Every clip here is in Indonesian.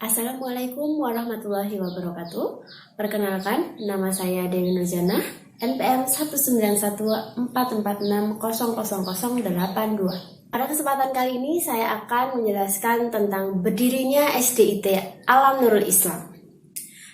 Assalamualaikum warahmatullahi wabarakatuh. Perkenalkan, nama saya Dewi Nurjana, NPM 19144600082. Pada kesempatan kali ini saya akan menjelaskan tentang berdirinya SDIT Alam Nurul Islam.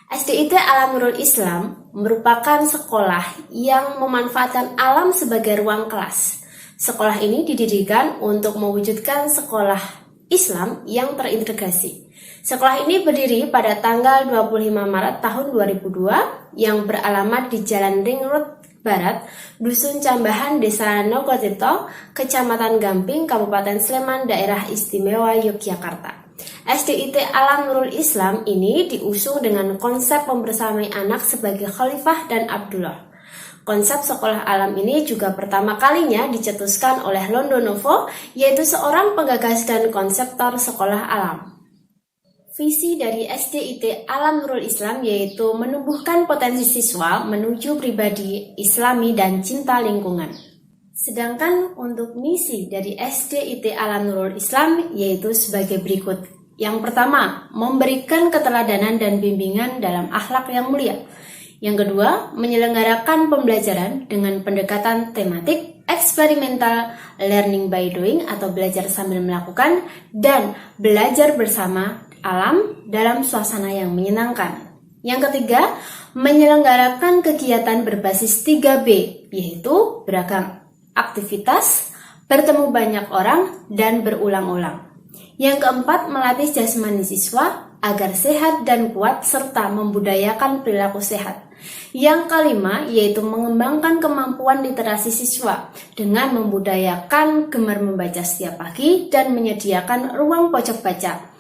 SDIT Alam Nurul Islam merupakan sekolah yang memanfaatkan alam sebagai ruang kelas. Sekolah ini didirikan untuk mewujudkan sekolah Islam yang terintegrasi. Sekolah ini berdiri pada tanggal 25 Maret tahun 2002 yang beralamat di Jalan Ring Road Barat, Dusun Cambahan, Desa Nogotirto, Kecamatan Gamping, Kabupaten Sleman, Daerah Istimewa Yogyakarta. SDIT Alam Nurul Islam ini diusung dengan konsep membersamai anak sebagai Khalifah dan Abdullah. Konsep sekolah alam ini juga pertama kalinya dicetuskan oleh Londonovo, yaitu seorang penggagas dan konseptor sekolah alam. Visi dari SDIT Alam Nurul Islam yaitu menumbuhkan potensi siswa menuju pribadi Islami dan cinta lingkungan. Sedangkan untuk misi dari SDIT Alam Nurul Islam yaitu sebagai berikut. Yang pertama, memberikan keteladanan dan bimbingan dalam akhlak yang mulia. Yang kedua, menyelenggarakan pembelajaran dengan pendekatan tematik, eksperimental, learning by doing atau belajar sambil melakukan, dan belajar bersama alam dalam suasana yang menyenangkan. Yang ketiga, menyelenggarakan kegiatan berbasis 3B, yaitu beragam aktivitas, bertemu banyak orang, dan berulang-ulang. Yang keempat, melatih jasmani siswa agar sehat dan kuat serta membudayakan perilaku sehat. Yang kelima, yaitu mengembangkan kemampuan literasi siswa dengan membudayakan gemar membaca setiap pagi dan menyediakan ruang pojok baca.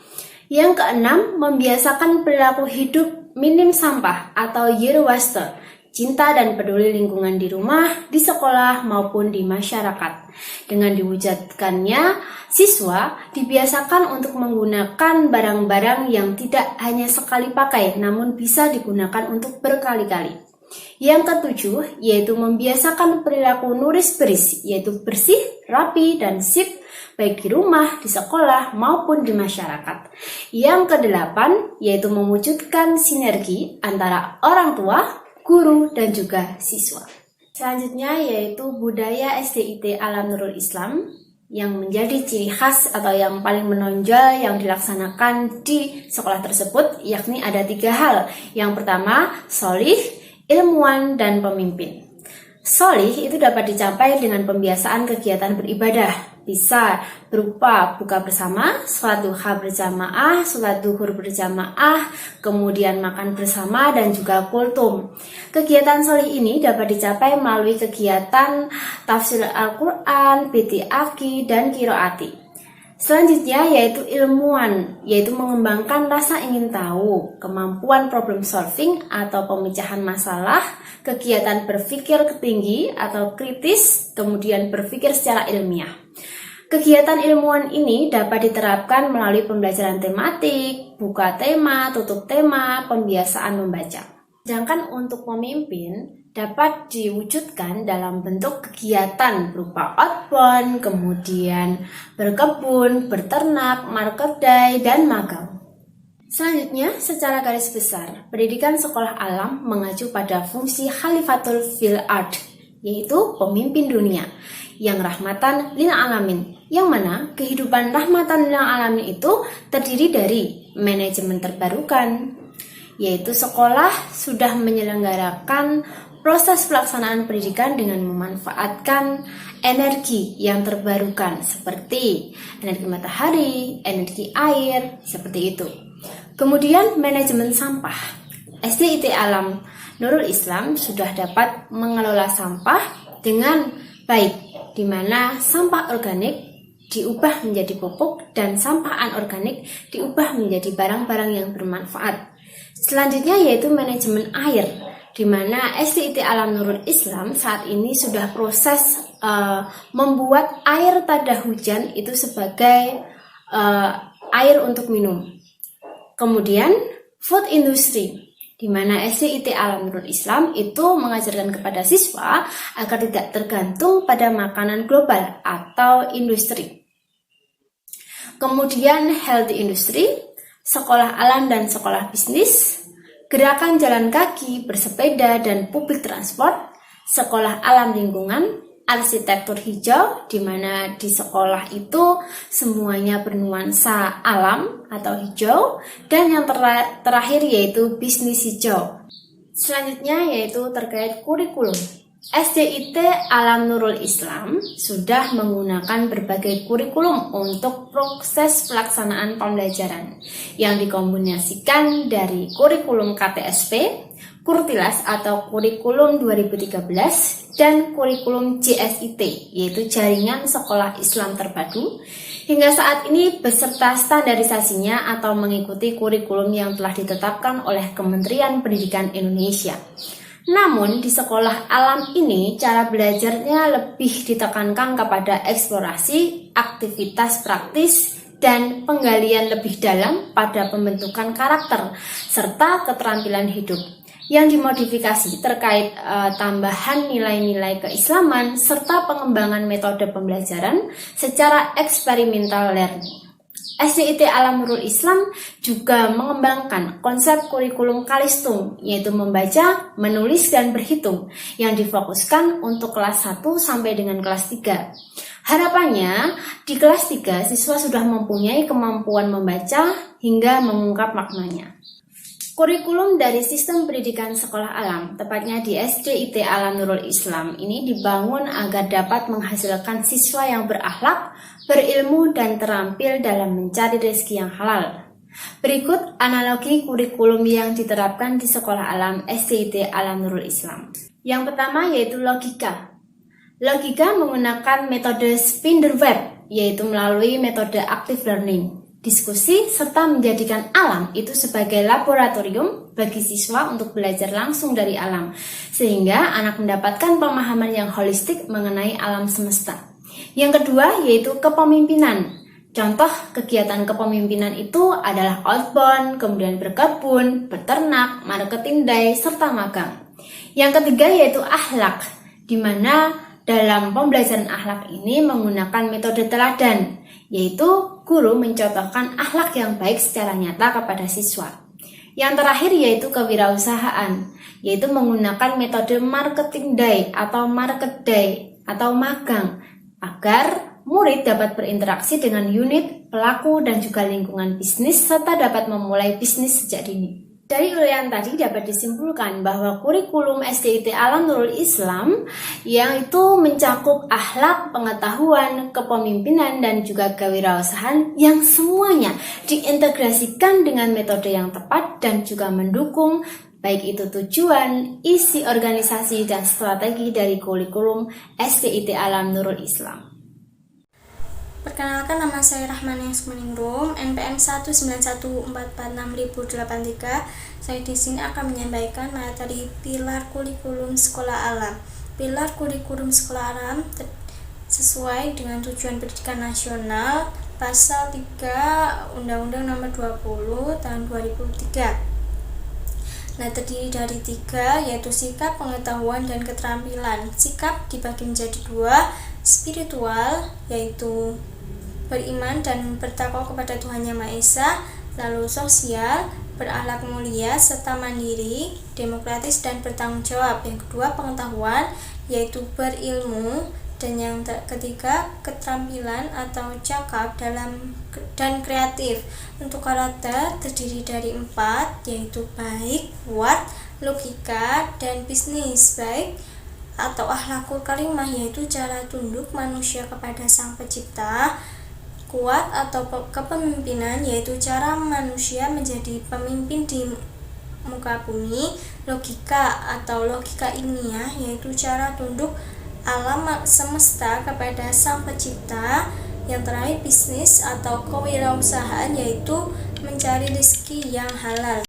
Yang keenam, membiasakan perilaku hidup minim sampah atau zero waste, cinta dan peduli lingkungan di rumah, di sekolah, maupun di masyarakat. Dengan diwujudkannya, siswa dibiasakan untuk menggunakan barang-barang yang tidak hanya sekali pakai, namun bisa digunakan untuk berkali-kali. Yang ketujuh, yaitu membiasakan perilaku nuris-beris, yaitu bersih, rapi, dan sip, baik di rumah, di sekolah, maupun di masyarakat. Yang kedelapan, yaitu mewujudkan sinergi antara orang tua, guru, dan juga siswa. Selanjutnya yaitu budaya SDIT Alam Nurul Islam yang menjadi ciri khas atau yang paling menonjol yang dilaksanakan di sekolah tersebut, yakni ada 3 hal. Yang pertama, sholih, ilmuwan, dan pemimpin. Sholih itu dapat dicapai dengan pembiasaan kegiatan beribadah. Bisa berupa buka bersama, sholat duha berjamaah, sholat duhur berjamaah, kemudian makan bersama, dan juga kultum. Kegiatan sholih ini dapat dicapai melalui kegiatan tafsir Al-Quran, PT Aki, dan Kiroati. Selanjutnya yaitu ilmuwan, yaitu mengembangkan rasa ingin tahu, kemampuan problem solving atau pemecahan masalah, kegiatan berpikir tinggi atau kritis, kemudian berpikir secara ilmiah. Kegiatan ilmuwan ini dapat diterapkan melalui pembelajaran tematik, buka tema, tutup tema, pembiasaan membaca. Sedangkan untuk pemimpin dapat diwujudkan dalam bentuk kegiatan berupa outbound, kemudian berkebun, berternak, market day, dan magang. Selanjutnya, secara garis besar, pendidikan sekolah alam mengacu pada fungsi Khalifatul fil ard, yaitu pemimpin dunia, yang rahmatan lil alamin, yang mana kehidupan rahmatan lil alamin itu terdiri dari manajemen terbarukan, yaitu sekolah sudah menyelenggarakan proses pelaksanaan pendidikan dengan memanfaatkan energi yang terbarukan seperti energi matahari, energi air, seperti itu. Kemudian manajemen sampah. SDIT Alam Nurul Islam sudah dapat mengelola sampah dengan baik, di mana sampah organik diubah menjadi pupuk dan sampah anorganik diubah menjadi barang-barang yang bermanfaat. Selanjutnya yaitu manajemen air, di mana SDIT Alam Nurul Islam saat ini sudah proses membuat air tada hujan itu sebagai air untuk minum. Kemudian food industry, di mana SDIT Alam Nurul Islam itu mengajarkan kepada siswa agar tidak tergantung pada makanan global atau industri. Kemudian healthy industry, sekolah alam dan sekolah bisnis, gerakan jalan kaki, bersepeda, dan publik transport, sekolah alam lingkungan, arsitektur hijau, di mana di sekolah itu semuanya bernuansa alam atau hijau, dan yang terakhir yaitu bisnis hijau. Selanjutnya yaitu terkait kurikulum. SDIT Alam Nurul Islam sudah menggunakan berbagai kurikulum untuk proses pelaksanaan pembelajaran yang dikombinasikan dari kurikulum KTSP, Kurtilas atau kurikulum 2013, dan kurikulum JSIT, yaitu Jaringan Sekolah Islam Terpadu, hingga saat ini beserta standarisasinya atau mengikuti kurikulum yang telah ditetapkan oleh Kementerian Pendidikan Indonesia. Namun di sekolah alam ini cara belajarnya lebih ditekankan kepada eksplorasi, aktivitas praktis, dan penggalian lebih dalam pada pembentukan karakter serta keterampilan hidup yang dimodifikasi terkait tambahan nilai-nilai keislaman serta pengembangan metode pembelajaran secara eksperimental learning. SDIT Alam Nurul Islam juga mengembangkan konsep kurikulum Kalistung, yaitu membaca, menulis, dan berhitung, yang difokuskan untuk kelas 1 sampai dengan kelas 3. Harapannya, di kelas 3 siswa sudah mempunyai kemampuan membaca hingga mengungkap maknanya. Kurikulum dari sistem pendidikan sekolah alam, tepatnya di SDIT Alam Nurul Islam, ini dibangun agar dapat menghasilkan siswa yang berakhlak, berilmu, dan terampil dalam mencari rezeki yang halal. Berikut analogi kurikulum yang diterapkan di sekolah alam SDIT Alam Nurul Islam. Yang pertama yaitu logika. Logika menggunakan metode Spinderweb, yaitu melalui metode active learning, diskusi, serta menjadikan alam itu sebagai laboratorium bagi siswa untuk belajar langsung dari alam, sehingga anak mendapatkan pemahaman yang holistik mengenai alam semesta. Yang kedua yaitu kepemimpinan. Contoh kegiatan kepemimpinan itu adalah outbound, kemudian berkebun, beternak, marketing day, serta magang. Yang ketiga yaitu akhlak, di mana dalam pembelajaran akhlak ini menggunakan metode teladan, yaitu guru mencontohkan akhlak yang baik secara nyata kepada siswa. Yang terakhir yaitu kewirausahaan, yaitu menggunakan metode marketing day atau market day atau magang, agar murid dapat berinteraksi dengan unit, pelaku, dan juga lingkungan bisnis, serta dapat memulai bisnis sejak dini. Dari uraian tadi dapat disimpulkan bahwa kurikulum SDIT Alam Nurul Islam yang itu mencakup akhlak, pengetahuan, kepemimpinan, dan juga kewirausahaan yang semuanya diintegrasikan dengan metode yang tepat dan juga mendukung baik itu tujuan, isi organisasi, dan strategi dari kurikulum SDIT Alam Nurul Islam. Perkenalkan, nama saya Rahmania Sumningrum, NPM 191446083. Saya di sini akan menyampaikan materi pilar kurikulum sekolah alam. Pilar kurikulum sekolah alam sesuai dengan tujuan pendidikan nasional pasal 3 Undang-Undang Nomor 20 Tahun 2003. Nah, terdiri dari 3, yaitu sikap, pengetahuan, dan keterampilan. Sikap dibagi menjadi 2, spiritual, yaitu beriman dan bertakwa kepada Tuhan Yang Maha Esa, lalu sosial, berakhlak mulia, serta mandiri, demokratis, dan bertanggung jawab. Yang kedua, pengetahuan, yaitu berilmu, dan yang ketiga, keterampilan atau cakap dan kreatif. Untuk karakter terdiri dari 4, yaitu baik, kuat, logika, dan bisnis. Baik atau akhlakul karimah, yaitu cara tunduk manusia kepada Sang Pencipta. Kuat atau kepemimpinan, yaitu cara manusia menjadi pemimpin di muka bumi. Logika atau logika ilmiah, yaitu cara tunduk alam semesta kepada Sang Pencipta. Yang terakhir, bisnis atau kewirausahaan, yaitu mencari rezeki yang halal.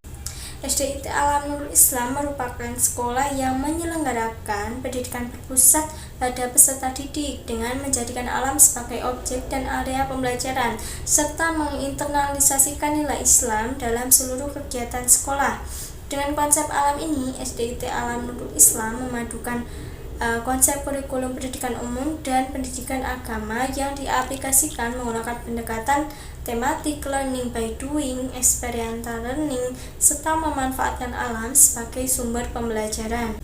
SDIT Alam Nurul Islam merupakan sekolah yang menyelenggarakan pendidikan berpusat pada peserta didik dengan menjadikan alam sebagai objek dan area pembelajaran, serta menginternalisasikan nilai Islam dalam seluruh kegiatan sekolah. Dengan konsep alam ini, SDIT Alam Nurul Islam memadukan konsep kurikulum pendidikan umum dan pendidikan agama yang diaplikasikan menggunakan pendekatan tematik learning by doing, experiential learning, serta memanfaatkan alam sebagai sumber pembelajaran.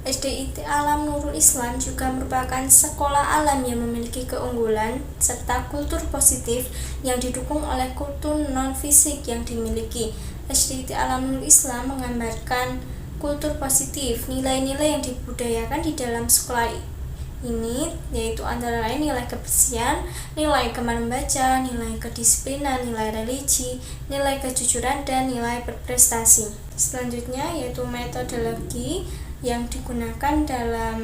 SDIT Alam Nurul Islam juga merupakan sekolah alam yang memiliki keunggulan serta kultur positif yang didukung oleh kultur non-fisik yang dimiliki. SDIT Alam Nurul Islam menggambarkan kultur positif, nilai-nilai yang dibudayakan di dalam sekolah ini, yaitu antara lain nilai kebersihan, nilai gemar membaca, nilai kedisiplinan, nilai religi, nilai kejujuran, dan nilai berprestasi. Selanjutnya yaitu metodologi yang digunakan dalam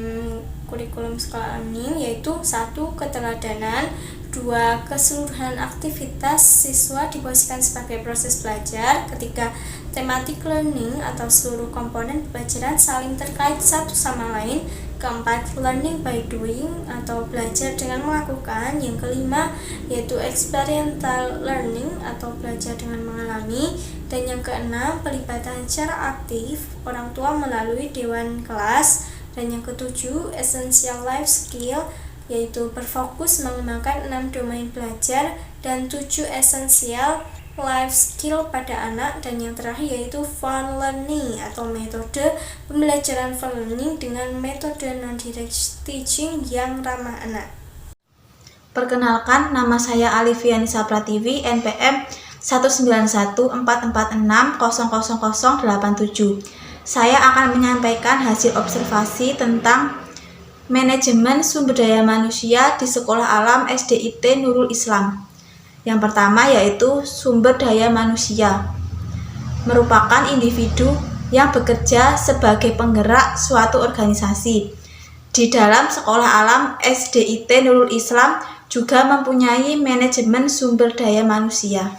kurikulum sekolah ini, yaitu 1. Keteladanan, 2. Keseluruhan aktivitas siswa diposisikan sebagai proses belajar, 3. Thematic learning atau seluruh komponen pembelajaran saling terkait satu sama lain, 4. Learning by doing atau belajar dengan melakukan, yang 5. Yaitu experiential learning atau belajar dengan mengalami, dan yang 6. Pelibatan secara aktif orang tua melalui dewan kelas, dan yang 7. Essential life skill yaitu berfokus mengembangkan 6 domain belajar dan 7 essential life skill pada anak, dan yang terakhir yaitu fun learning atau metode pembelajaran fun learning dengan metode non-direct teaching yang ramah anak. Perkenalkan, nama saya Alifianisa Pratiwi, NPM 19146600087. Saya akan menyampaikan hasil observasi tentang manajemen sumber daya manusia di Sekolah Alam SDIT Nurul Islam. Yang pertama yaitu sumber daya manusia, merupakan individu yang bekerja sebagai penggerak suatu organisasi. Di dalam Sekolah Alam SDIT Nurul Islam juga mempunyai manajemen sumber daya manusia.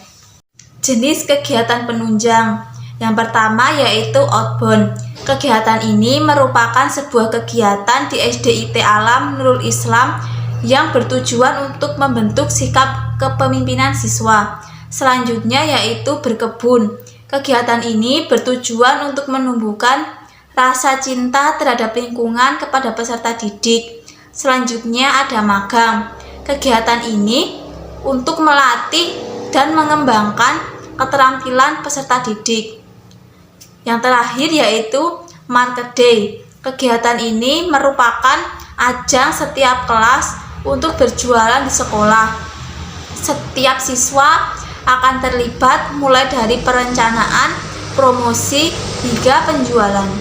Jenis kegiatan penunjang. Yang pertama yaitu outbound. Kegiatan ini merupakan sebuah kegiatan di SDIT Alam Nurul Islam yang bertujuan untuk membentuk sikap kepemimpinan siswa. Selanjutnya yaitu berkebun. Kegiatan ini bertujuan untuk menumbuhkan rasa cinta terhadap lingkungan kepada peserta didik. Selanjutnya ada magang. Kegiatan ini untuk melatih dan mengembangkan keterampilan peserta didik. Yang terakhir yaitu Market Day. Kegiatan ini merupakan ajang setiap kelas untuk berjualan di sekolah. Setiap siswa akan terlibat mulai dari perencanaan, promosi, hingga penjualan.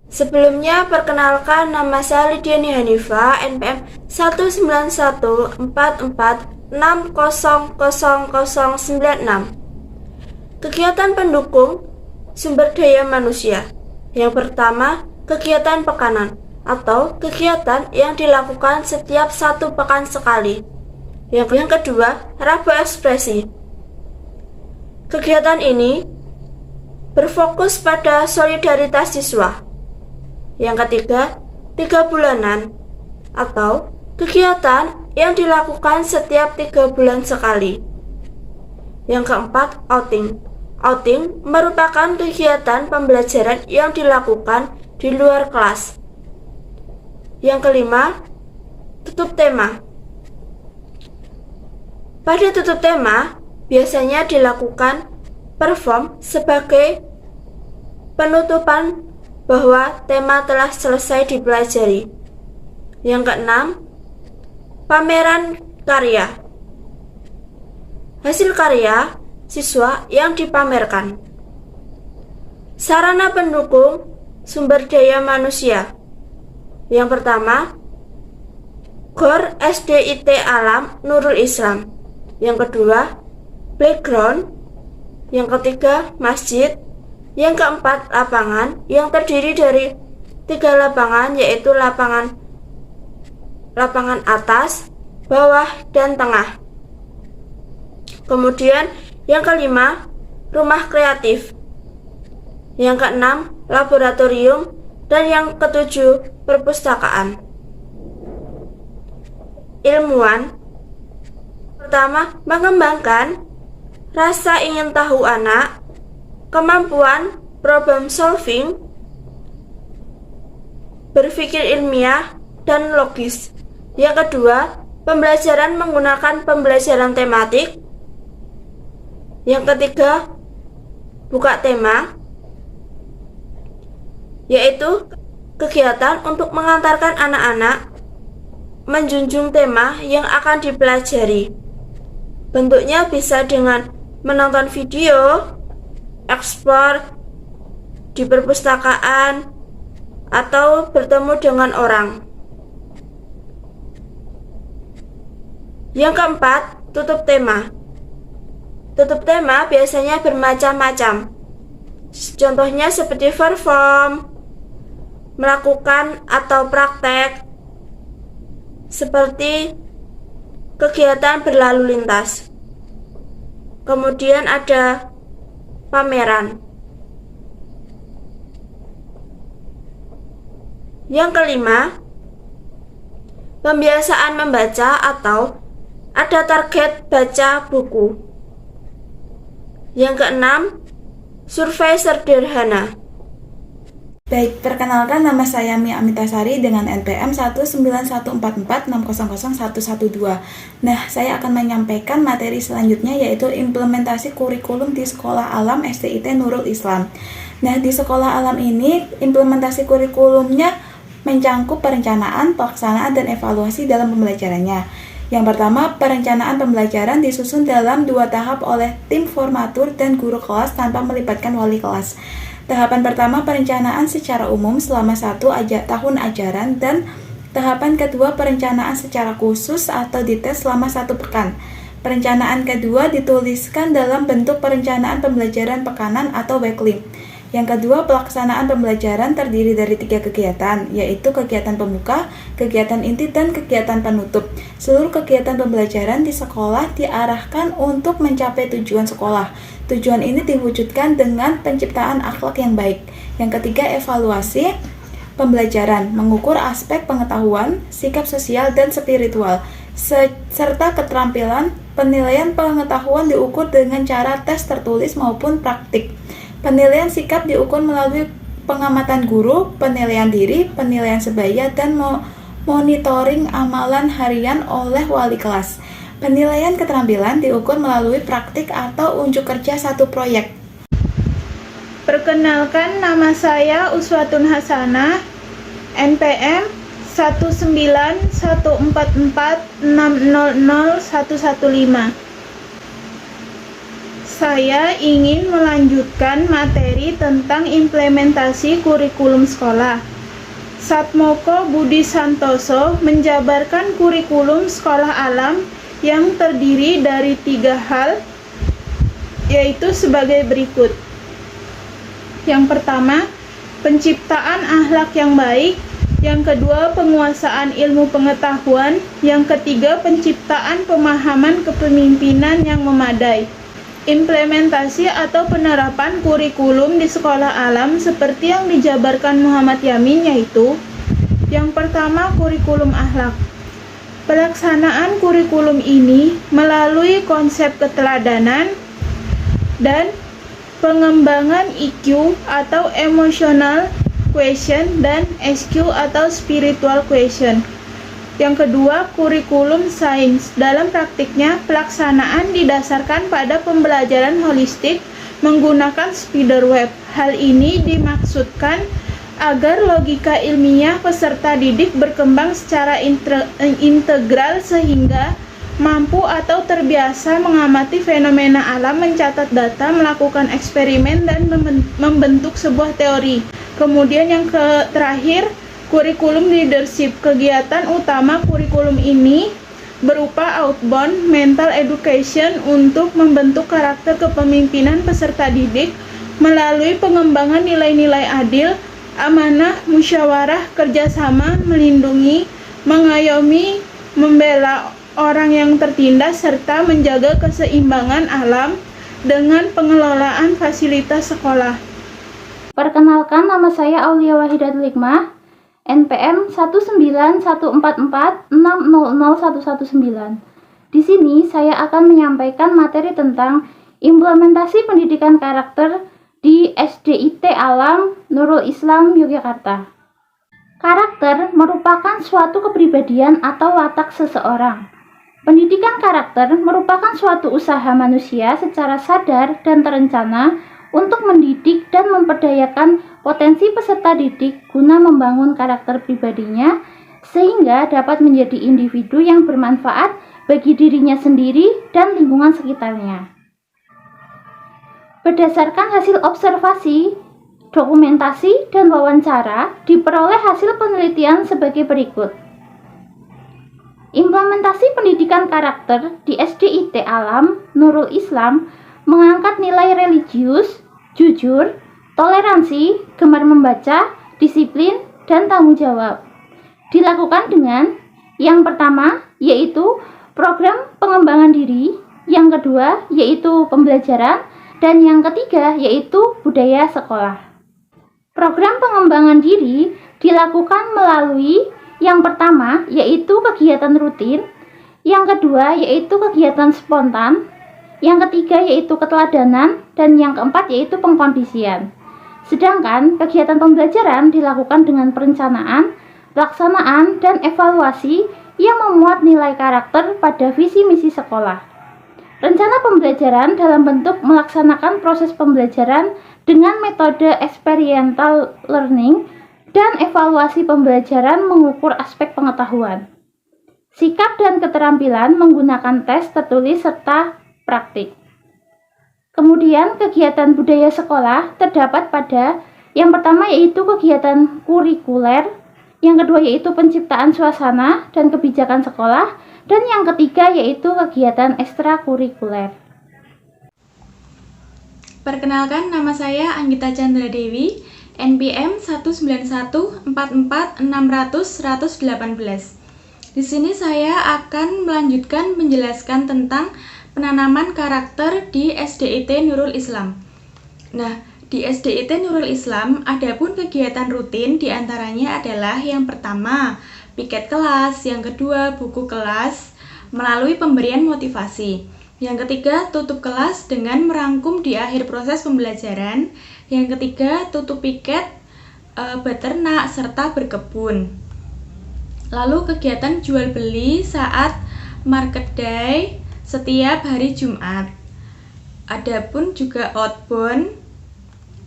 Sebelumnya, perkenalkan, nama saya Lidiani Hanifah, NPM 19144600096. Kegiatan pendukung sumber daya manusia. Yang pertama, kegiatan pekanan atau kegiatan yang dilakukan setiap 1 pekan sekali. Yang kedua, Rabu Ekspresi. Kegiatan ini berfokus pada solidaritas siswa. Yang ketiga, 3 bulanan atau kegiatan yang dilakukan setiap 3 bulan sekali. Yang keempat, outing. Outing merupakan kegiatan pembelajaran yang dilakukan di luar kelas. Yang kelima, tutup tema. Pada tutup tema, biasanya dilakukan perform sebagai penutupan bahwa tema telah selesai dipelajari. Yang keenam, pameran karya. Hasil karya siswa yang dipamerkan. Sarana pendukung sumber daya manusia. Yang pertama, GOR SDIT Alam Nurul Islam. Yang kedua, playground. Yang ketiga, masjid. Yang keempat, lapangan yang terdiri dari 3 lapangan, yaitu lapangan atas, bawah, dan tengah. Kemudian yang kelima, rumah kreatif. Yang keenam, laboratorium. Dan yang ketujuh, perpustakaan. Ilmuwan. Pertama, mengembangkan rasa ingin tahu anak, kemampuan problem solving, berpikir ilmiah, dan logis. Yang kedua, pembelajaran menggunakan pembelajaran tematik. Yang ketiga, buka tema, yaitu kegiatan untuk mengantarkan anak-anak menjunjung tema yang akan dipelajari. Bentuknya bisa dengan menonton video, ekspor di perpustakaan, atau bertemu dengan orang. Yang keempat, tutup tema. Tutup tema biasanya bermacam-macam. Contohnya seperti perform, melakukan atau praktek, seperti kegiatan berlalu lintas. Kemudian ada pameran. Yang kelima, pembiasaan membaca atau ada target baca buku. Yang keenam, survei sederhana. Baik, perkenalkan nama saya Mia Amitasari dengan NPM 19144600112. Nah, saya akan menyampaikan materi selanjutnya yaitu implementasi kurikulum di Sekolah Alam SDIT Nurul Islam. Nah, di Sekolah Alam ini implementasi kurikulumnya mencangkup perencanaan, pelaksanaan, dan evaluasi dalam pembelajarannya. Yang pertama, perencanaan pembelajaran disusun dalam 2 tahap oleh tim formatur dan guru kelas tanpa melibatkan wali kelas. Tahapan pertama perencanaan secara umum selama 1 tahun ajaran dan tahapan kedua perencanaan secara khusus atau detail selama 1 pekan. Perencanaan kedua dituliskan dalam bentuk perencanaan pembelajaran pekanan atau weekly. Yang kedua, pelaksanaan pembelajaran terdiri dari 3 kegiatan, yaitu kegiatan pembuka, kegiatan inti, dan kegiatan penutup. Seluruh kegiatan pembelajaran di sekolah diarahkan untuk mencapai tujuan sekolah. Tujuan ini diwujudkan dengan penciptaan akhlak yang baik. Yang ketiga, evaluasi pembelajaran, mengukur aspek pengetahuan, sikap sosial, dan spiritual, serta keterampilan. Penilaian pengetahuan diukur dengan cara tes tertulis maupun praktik. Penilaian sikap diukur melalui pengamatan guru, penilaian diri, penilaian sebaya, dan monitoring amalan harian oleh wali kelas. Penilaian keterampilan diukur melalui praktik atau unjuk kerja 1 proyek. Perkenalkan, nama saya Uswatun Hasanah, NPM 19144600115. Saya ingin melanjutkan materi tentang implementasi kurikulum sekolah. Satmoko Budi Santoso menjabarkan kurikulum sekolah alam yang terdiri dari 3 hal, yaitu sebagai berikut. Yang pertama, penciptaan akhlak yang baik. Yang kedua, penguasaan ilmu pengetahuan. Yang ketiga, penciptaan pemahaman kepemimpinan yang memadai. Implementasi atau penerapan kurikulum di sekolah alam seperti yang dijabarkan Muhammad Yamin yaitu: yang pertama, kurikulum akhlak. Pelaksanaan kurikulum ini melalui konsep keteladanan dan pengembangan EQ atau emotional quotient dan SQ atau spiritual quotient. Yang kedua, kurikulum sains. Dalam praktiknya, pelaksanaan didasarkan pada pembelajaran holistik menggunakan spider web. Hal ini dimaksudkan agar logika ilmiah peserta didik berkembang secara integral sehingga mampu atau terbiasa mengamati fenomena alam, mencatat data, melakukan eksperimen, dan membentuk sebuah teori. Kemudian yang terakhir, kurikulum leadership. Kegiatan utama kurikulum ini berupa outbound mental education untuk membentuk karakter kepemimpinan peserta didik melalui pengembangan nilai-nilai adil, amanah, musyawarah, kerjasama, melindungi, mengayomi, membela orang yang tertindas, serta menjaga keseimbangan alam dengan pengelolaan fasilitas sekolah. Perkenalkan, nama saya Aulia Wahidatul Hikmah, NPM 19144600119. Di sini saya akan menyampaikan materi tentang implementasi pendidikan karakter di SDIT Alam Nurul Islam Yogyakarta. Karakter merupakan suatu kepribadian atau watak seseorang. Pendidikan karakter merupakan suatu usaha manusia secara sadar dan terencana untuk mendidik dan memperdayakan potensi peserta didik guna membangun karakter pribadinya sehingga dapat menjadi individu yang bermanfaat bagi dirinya sendiri dan lingkungan sekitarnya. Berdasarkan hasil observasi, dokumentasi, dan wawancara, diperoleh hasil penelitian sebagai berikut. Implementasi pendidikan karakter di SDIT Alam Nurul Islam mengangkat nilai religius, jujur, toleransi, gemar membaca, disiplin, dan tanggung jawab. Dilakukan dengan yang pertama yaitu program pengembangan diri, yang kedua yaitu pembelajaran, dan yang ketiga yaitu budaya sekolah. Program pengembangan diri dilakukan melalui yang pertama yaitu kegiatan rutin, yang kedua yaitu kegiatan spontan, yang ketiga yaitu keteladanan, dan yang keempat yaitu pengkondisian. Sedangkan kegiatan pembelajaran dilakukan dengan perencanaan, pelaksanaan, dan evaluasi yang memuat nilai karakter pada visi misi sekolah. Rencana pembelajaran dalam bentuk melaksanakan proses pembelajaran dengan metode experiential learning dan evaluasi pembelajaran mengukur aspek pengetahuan. Sikap dan keterampilan menggunakan tes tertulis serta praktik. Kemudian kegiatan budaya sekolah terdapat pada yang pertama yaitu kegiatan kurikuler, yang kedua yaitu penciptaan suasana dan kebijakan sekolah, dan yang ketiga yaitu kegiatan ekstrakurikuler. Perkenalkan, nama saya Anggita Chandra Dewi, NPM 19144600118. Di sini saya akan melanjutkan menjelaskan tentang penanaman karakter di SDIT Nurul Islam. Nah, di SDIT Nurul Islam adapun kegiatan rutin diantaranya adalah yang pertama piket kelas, yang kedua buku kelas melalui pemberian motivasi, yang ketiga tutup kelas dengan merangkum di akhir proses pembelajaran, yang ketiga tutup piket, beternak serta berkebun. Lalu kegiatan jual beli saat market day setiap hari Jumat. Adapun juga outbound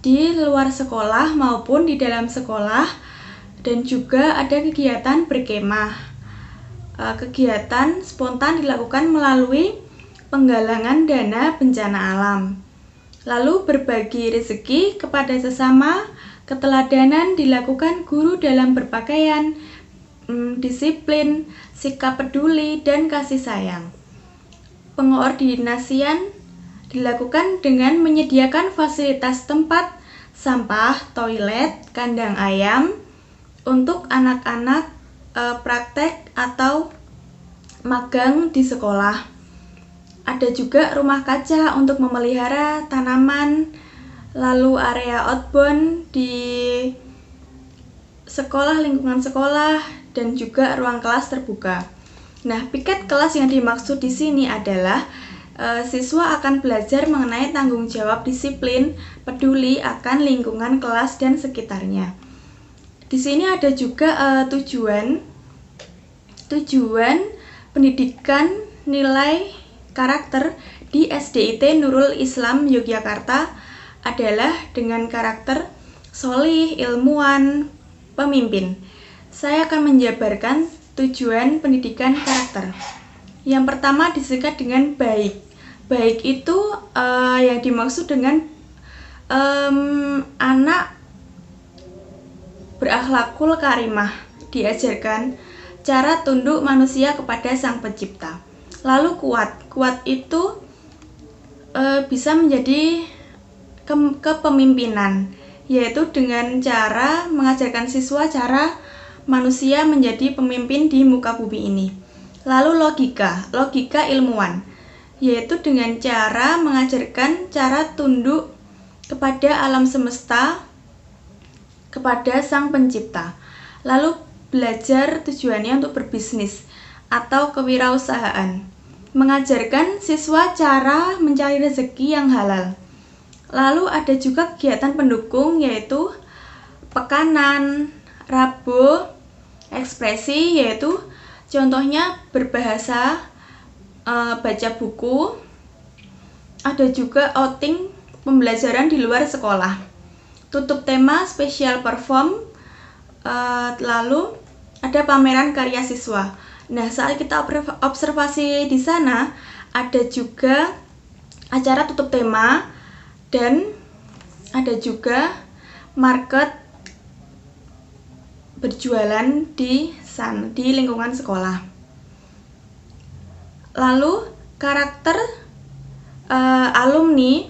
di luar sekolah maupun di dalam sekolah, dan juga ada kegiatan berkemah. Kegiatan spontan dilakukan melalui penggalangan dana bencana alam. Lalu berbagi rezeki kepada sesama, keteladanan dilakukan guru dalam berpakaian, disiplin, sikap peduli, dan kasih sayang. Pengordinasian dilakukan dengan menyediakan fasilitas tempat sampah, toilet, kandang ayam untuk anak-anak praktek atau magang di sekolah. Ada juga rumah kaca untuk memelihara tanaman, lalu area outbound di sekolah, lingkungan sekolah, dan juga ruang kelas terbuka. Nah, piket kelas yang dimaksud di sini adalah siswa akan belajar mengenai tanggung jawab disiplin, peduli akan lingkungan kelas dan sekitarnya. Di sini ada juga tujuan pendidikan nilai karakter di SDIT Nurul Islam Yogyakarta adalah dengan karakter solih, ilmuwan, pemimpin. Saya akan menjabarkan tujuan pendidikan karakter. Yang pertama disingkat dengan baik. Baik itu yang dimaksud dengan anak berakhlakul karimah, diajarkan cara tunduk manusia kepada Sang Pencipta. Lalu kuat itu bisa menjadi kepemimpinan, yaitu dengan cara mengajarkan siswa cara manusia menjadi pemimpin di muka bumi ini. Lalu logika ilmuwan, yaitu dengan cara mengajarkan cara tunduk kepada alam semesta, kepada Sang Pencipta. Lalu belajar tujuannya untuk berbisnis atau kewirausahaan, mengajarkan siswa cara mencari rezeki yang halal. Lalu ada juga kegiatan pendukung, yaitu pekanan, Rabo ekspresi yaitu contohnya berbahasa, baca buku. Ada juga outing pembelajaran di luar sekolah. Tutup tema special perform, lalu ada pameran karya siswa. Nah, saat kita observasi di sana ada juga acara tutup tema dan ada juga market berjualan di lingkungan sekolah. Lalu karakter alumni,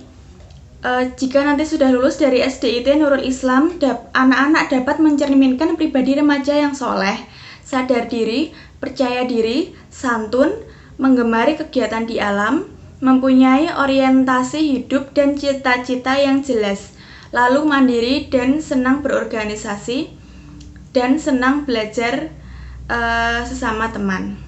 jika nanti sudah lulus dari SDIT Nurul Islam, anak-anak dapat mencerminkan pribadi remaja yang soleh, sadar diri, percaya diri, santun, menggemari kegiatan di alam, mempunyai orientasi hidup dan cita-cita yang jelas, lalu mandiri dan senang berorganisasi, dan senang belajar sesama teman.